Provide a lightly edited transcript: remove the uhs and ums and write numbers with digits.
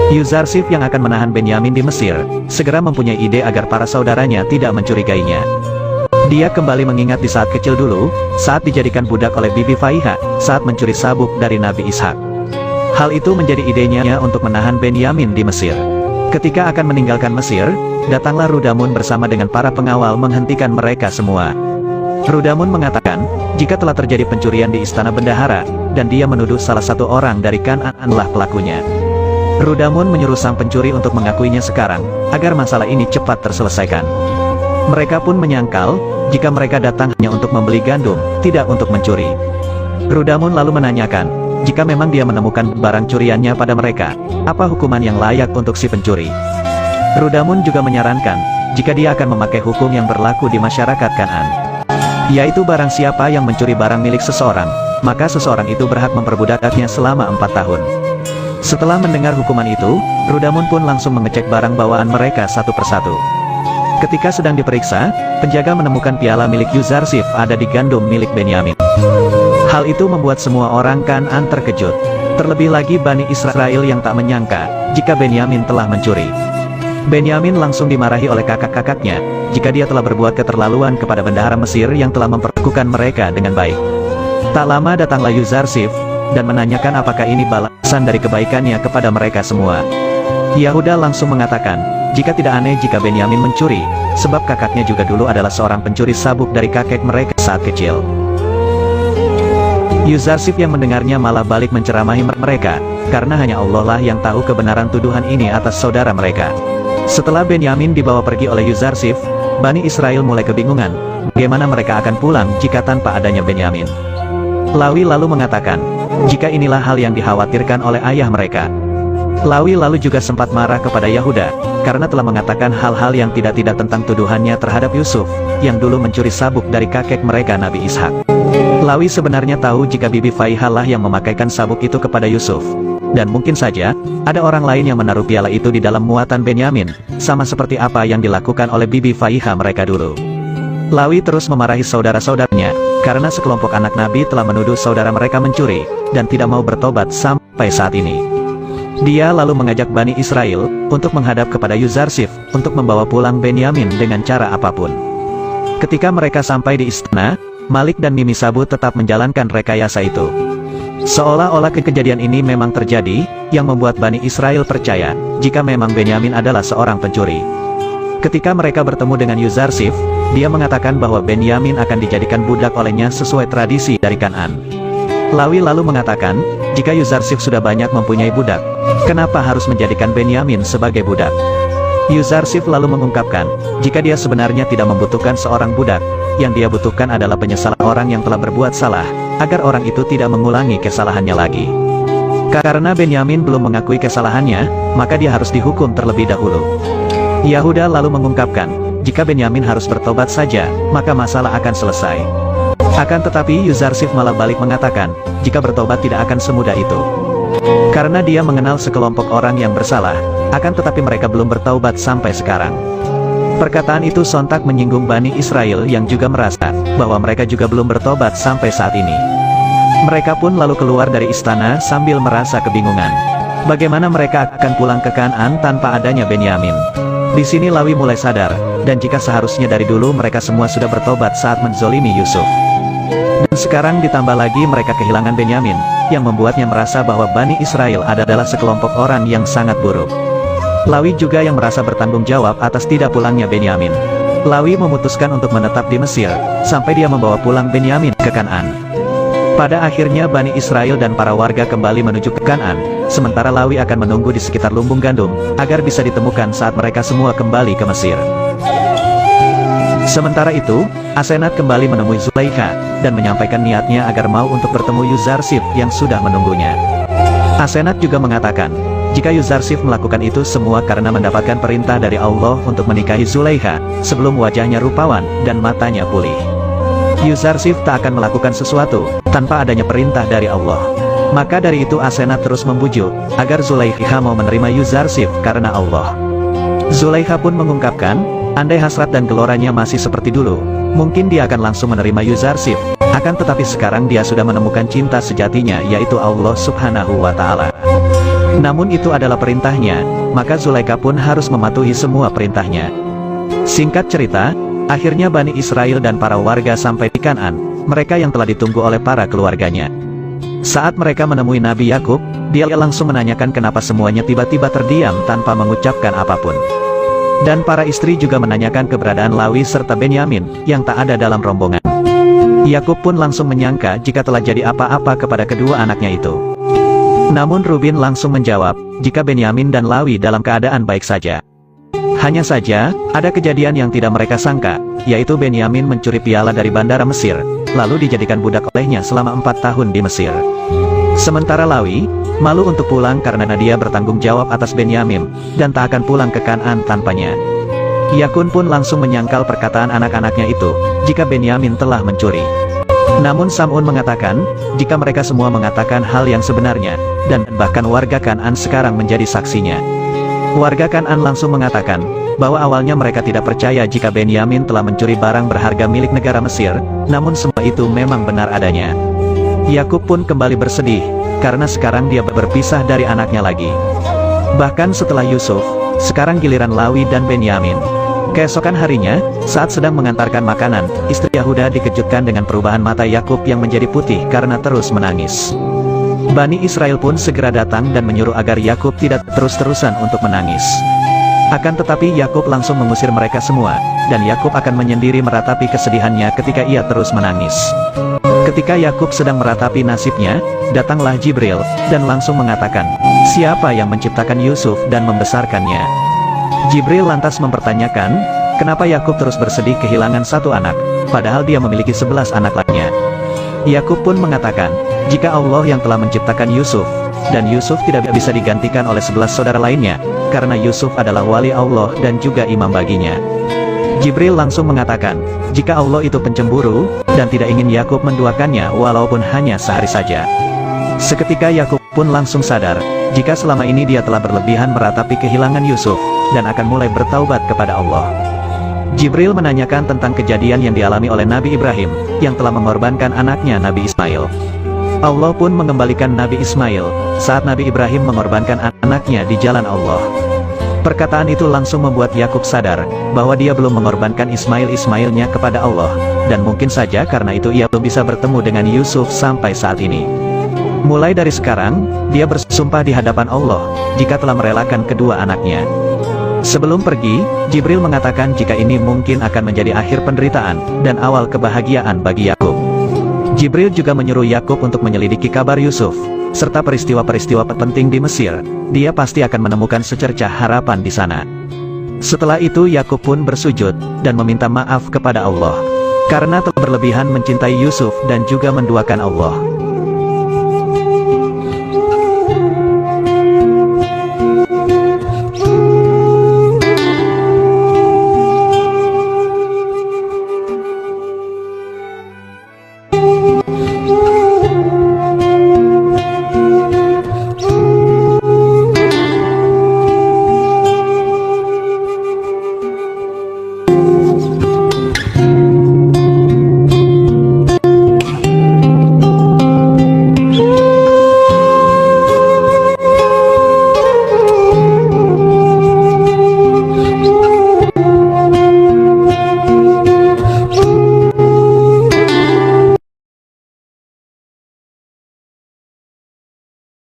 Yuzarsif yang akan menahan Benyamin di Mesir, segera mempunyai ide agar para saudaranya tidak mencurigainya. Dia kembali mengingat di saat kecil dulu, saat dijadikan budak oleh Bibi Faiha, saat mencuri sabuk dari Nabi Ishak. Hal itu menjadi idenya untuk menahan Benyamin di Mesir. Ketika akan meninggalkan Mesir, datanglah Rudamun bersama dengan para pengawal menghentikan mereka semua. Rudamun mengatakan, jika telah terjadi pencurian di istana bendahara, dan dia menuduh salah satu orang dari Kan'anlah pelakunya. Rudamun menyuruh sang pencuri untuk mengakuinya sekarang, agar masalah ini cepat terselesaikan. Mereka pun menyangkal, jika mereka datang hanya untuk membeli gandum, tidak untuk mencuri. Rudamun lalu menanyakan, jika memang dia menemukan barang curiannya pada mereka, apa hukuman yang layak untuk si pencuri? Rudamun juga menyarankan, jika dia akan memakai hukum yang berlaku di masyarakat Kan'an, yaitu barang siapa yang mencuri barang milik seseorang, maka seseorang itu berhak memperbudaknya selama 4 tahun. Setelah mendengar hukuman itu, Rudamun pun langsung mengecek barang bawaan mereka satu persatu. Ketika sedang diperiksa, penjaga menemukan piala milik Yuzarsif ada di gandum milik Benyamin. Hal itu membuat semua orang Kan'an terkejut. Terlebih lagi Bani Israel yang tak menyangka, jika Benyamin telah mencuri. Benyamin langsung dimarahi oleh kakak-kakaknya, jika dia telah berbuat keterlaluan kepada bendahara Mesir yang telah memperlakukan mereka dengan baik. Tak lama datanglah Yuzarsif, dan menanyakan apakah ini balasan dari kebaikannya kepada mereka semua. Yahuda langsung mengatakan, jika tidak aneh jika Benyamin mencuri, sebab kakaknya juga dulu adalah seorang pencuri sabuk dari kakek mereka saat kecil. Yuzarsif yang mendengarnya malah balik menceramahi mereka, karena hanya Allah lah yang tahu kebenaran tuduhan ini atas saudara mereka. Setelah Benyamin dibawa pergi oleh Yuzarsif, Bani Israel mulai kebingungan, bagaimana mereka akan pulang jika tanpa adanya Benyamin. Lawi lalu mengatakan, jika inilah hal yang dikhawatirkan oleh ayah mereka. Lawi lalu juga sempat marah kepada Yahuda, karena telah mengatakan hal-hal yang tidak-tidak tentang tuduhannya terhadap Yusuf, yang dulu mencuri sabuk dari kakek mereka Nabi Ishak. Lawi sebenarnya tahu jika Bibi Faiha lah yang memakaikan sabuk itu kepada Yusuf. Dan mungkin saja, ada orang lain yang menaruh piala itu di dalam muatan Benyamin, sama seperti apa yang dilakukan oleh Bibi Faiha mereka dulu. Lawi terus memarahi saudara-saudaranya, karena sekelompok anak Nabi telah menuduh saudara mereka mencuri, dan tidak mau bertobat sampai saat ini. Dia lalu mengajak Bani Israel, untuk menghadap kepada Yuzarsif, untuk membawa pulang Benyamin dengan cara apapun. Ketika mereka sampai di istana, Malik dan Mimi Sabu tetap menjalankan rekayasa itu. Seolah-olah kejadian ini memang terjadi, yang membuat Bani Israel percaya, jika memang Benyamin adalah seorang pencuri. Ketika mereka bertemu dengan Yuzarsif, dia mengatakan bahwa Benyamin akan dijadikan budak olehnya sesuai tradisi dari Kan'an. Lawi lalu mengatakan, jika Yuzarsif sudah banyak mempunyai budak, kenapa harus menjadikan Benyamin sebagai budak? Yuzarsif lalu mengungkapkan, jika dia sebenarnya tidak membutuhkan seorang budak, yang dia butuhkan adalah penyesalan orang yang telah berbuat salah, agar orang itu tidak mengulangi kesalahannya lagi. Karena Benyamin belum mengakui kesalahannya, maka dia harus dihukum terlebih dahulu. Yahuda lalu mengungkapkan, jika Benyamin harus bertobat saja, maka masalah akan selesai. Akan tetapi Yuzarsif malah balik mengatakan, jika bertobat tidak akan semudah itu. Karena dia mengenal sekelompok orang yang bersalah, akan tetapi mereka belum bertaubat sampai sekarang. Perkataan itu sontak menyinggung Bani Israel yang juga merasa, bahwa mereka juga belum bertobat sampai saat ini. Mereka pun lalu keluar dari istana sambil merasa kebingungan. Bagaimana mereka akan pulang ke Kan'an tanpa adanya Benyamin? Di sini Lawi mulai sadar, dan jika seharusnya dari dulu mereka semua sudah bertobat saat menzolimi Yusuf. Dan sekarang ditambah lagi mereka kehilangan Benyamin, yang membuatnya merasa bahwa Bani Israel adalah sekelompok orang yang sangat buruk. Lawi juga yang merasa bertanggung jawab atas tidak pulangnya Benyamin. Lawi memutuskan untuk menetap di Mesir, sampai dia membawa pulang Benyamin ke Kan'an. Pada akhirnya Bani Israel dan para warga kembali menuju ke Kan'an, sementara Lawi akan menunggu di sekitar lumbung gandum, agar bisa ditemukan saat mereka semua kembali ke Mesir. Sementara itu, Asenat kembali menemui Zulaikha, dan menyampaikan niatnya agar mau untuk bertemu Yuzarsif yang sudah menunggunya. Asenat juga mengatakan, jika Yuzarsif melakukan itu semua karena mendapatkan perintah dari Allah untuk menikahi Zulaikha, sebelum wajahnya rupawan, dan matanya pulih. Yuzarsif tak akan melakukan sesuatu, tanpa adanya perintah dari Allah. Maka dari itu Asenat terus membujuk, agar Zulaikha mau menerima Yuzarsif karena Allah. Zulaikha pun mengungkapkan, andai hasrat dan geloranya masih seperti dulu, mungkin dia akan langsung menerima Yuzarsif, akan tetapi sekarang dia sudah menemukan cinta sejatinya yaitu Allah Subhanahu wa Ta'ala. Namun itu adalah perintahnya, maka Zulaikha pun harus mematuhi semua perintahnya. Singkat cerita, akhirnya Bani Israel dan para warga sampai di Kan'an, mereka yang telah ditunggu oleh para keluarganya. Saat mereka menemui Nabi Yakub, dia langsung menanyakan kenapa semuanya tiba-tiba terdiam tanpa mengucapkan apapun. Dan para istri juga menanyakan keberadaan Lawi serta Benyamin, yang tak ada dalam rombongan. Yakub pun langsung menyangka jika telah jadi apa-apa kepada kedua anaknya itu. Namun Ruben langsung menjawab, jika Benyamin dan Lawi dalam keadaan baik saja. Hanya saja, ada kejadian yang tidak mereka sangka, yaitu Benyamin mencuri piala dari bandara Mesir, lalu dijadikan budak olehnya selama 4 tahun di Mesir. Sementara Lawi, malu untuk pulang karena dia bertanggung jawab atas Benyamin, dan tak akan pulang ke Kan'an tanpanya. Yakun pun langsung menyangkal perkataan anak-anaknya itu, jika Benyamin telah mencuri. Namun Sam'un mengatakan, jika mereka semua mengatakan hal yang sebenarnya, dan bahkan warga Kan'an sekarang menjadi saksinya. Warga Kan'an langsung mengatakan, bahwa awalnya mereka tidak percaya jika Benyamin telah mencuri barang berharga milik negara Mesir, namun semua itu memang benar adanya. Yakub pun kembali bersedih, karena sekarang dia berpisah dari anaknya lagi. Bahkan setelah Yusuf, sekarang giliran Lawi dan Benyamin. Keesokan harinya, saat sedang mengantarkan makanan, istri Yahuda dikejutkan dengan perubahan mata Yakub yang menjadi putih karena terus menangis. Bani Israel pun segera datang dan menyuruh agar Yakub tidak terus-terusan untuk menangis. Akan tetapi Yakub langsung mengusir mereka semua, dan Yakub akan menyendiri meratapi kesedihannya ketika ia terus menangis. Ketika Yakub sedang meratapi nasibnya, datanglah Jibril, dan langsung mengatakan, siapa yang menciptakan Yusuf dan membesarkannya? Jibril lantas mempertanyakan, kenapa Yakub terus bersedih kehilangan satu anak, padahal dia memiliki 11 anak lainnya. Yakub pun mengatakan, jika Allah yang telah menciptakan Yusuf, dan Yusuf tidak bisa digantikan oleh 11 saudara lainnya, karena Yusuf adalah wali Allah dan juga imam baginya. Jibril langsung mengatakan, jika Allah itu pencemburu, dan tidak ingin Yakub menduakannya walaupun hanya sehari saja. Seketika Yakub pun langsung sadar, jika selama ini dia telah berlebihan meratapi kehilangan Yusuf, dan akan mulai bertaubat kepada Allah. Jibril menanyakan tentang kejadian yang dialami oleh Nabi Ibrahim, yang telah mengorbankan anaknya Nabi Ismail. Allah pun mengembalikan Nabi Ismail, saat Nabi Ibrahim mengorbankan anaknya di jalan Allah. Perkataan itu langsung membuat Yakub sadar, bahwa dia belum mengorbankan Ismailnya kepada Allah, dan mungkin saja karena itu ia belum bisa bertemu dengan Yusuf sampai saat ini. Mulai dari sekarang, dia bersumpah di hadapan Allah, jika telah merelakan kedua anaknya. Sebelum pergi, Jibril mengatakan jika ini mungkin akan menjadi akhir penderitaan, dan awal kebahagiaan bagi Yakub. Jibril juga menyuruh Yakub untuk menyelidiki kabar Yusuf, serta peristiwa-peristiwa penting di Mesir. Dia pasti akan menemukan secercah harapan di sana. Setelah itu Yakub pun bersujud, dan meminta maaf kepada Allah, karena telah berlebihan mencintai Yusuf dan juga menduakan Allah.